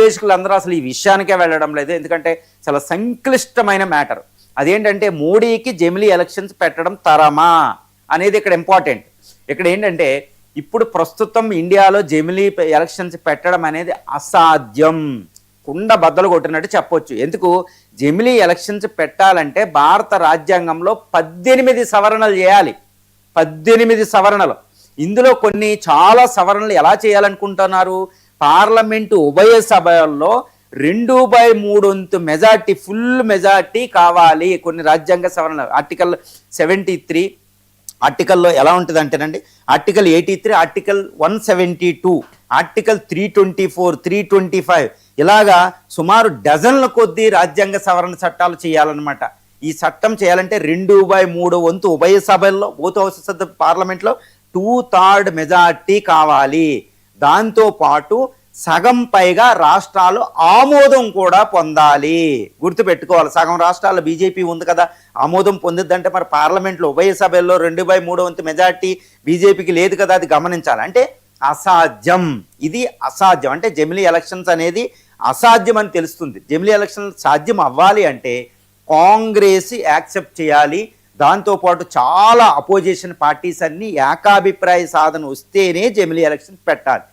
విశ్లేషకులు అందరూ అసలు ఈ విషయానికే వెళ్ళడం లేదు. ఎందుకంటే చాలా సంక్లిష్టమైన మ్యాటర్. అదేంటంటే మోడీకి జమిలీ ఎలక్షన్స్ పెట్టడం తరమా అనేది ఇక్కడ ఇంపార్టెంట్. ఇక్కడ ఏంటంటే ఇప్పుడు ప్రస్తుతం ఇండియాలో జమిలీ ఎలక్షన్స్ పెట్టడం అనేది అసాధ్యం, కుండ బద్దలు కొట్టినట్టు చెప్పొచ్చు. ఎందుకు? జమిలీ ఎలక్షన్స్ పెట్టాలంటే భారత రాజ్యాంగంలో 18 సవరణలు చేయాలి. 18 సవరణలు. ఇందులో కొన్ని చాలా సవరణలు ఎలా చేయాలనుకుంటున్నారు? పార్లమెంటు ఉభయ సభల్లో 2/3 మెజార్టీ, ఫుల్ మెజార్టీ కావాలి. కొన్ని రాజ్యాంగ సవరణలు ఆర్టికల్ 73 ఆర్టికల్లో ఎలా ఉంటుంది అంటేనండి, ఆర్టికల్ 83, ఆర్టికల్ 172, ఆర్టికల్ 324, 325 ఇలాగా సుమారు డజన్ల కొద్దీ రాజ్యాంగ సవరణ చట్టాలు చేయాలన్నమాట. ఈ చట్టం చేయాలంటే 2/3 వంతు ఉభయ సభల్లో, బోత్ హౌసెస్ ఆఫ్ ద పార్లమెంట్లో 2/3 మెజార్టీ కావాలి. దాంతోపాటు సగం పైగా రాష్ట్రాలు ఆమోదం కూడా పొందాలి. గుర్తుపెట్టుకోవాలి, సగం రాష్ట్రాల్లో బీజేపీ ఉంది కదా, ఆమోదం పొందిద్దంటే మరి పార్లమెంట్లో ఉభయ సభల్లో 2/3 వంతు మెజార్టీ బీజేపీకి లేదు కదా, అది గమనించాలి. అంటే అసాధ్యం, ఇది అసాధ్యం. అంటే జమిలీ ఎలక్షన్స్ అనేది అసాధ్యం అని తెలుస్తుంది. జమిలీ ఎలక్షన్ సాధ్యం అవ్వాలి అంటే కాంగ్రెస్ యాక్సెప్ట్ చేయాలి. దాంతోపాటు చాలా అపోజిషన్ పార్టీస్ అన్ని ఏకాభిప్రాయ సాధన వస్తేనే జమిలీ ఎలక్షన్స్ పెట్టాలి.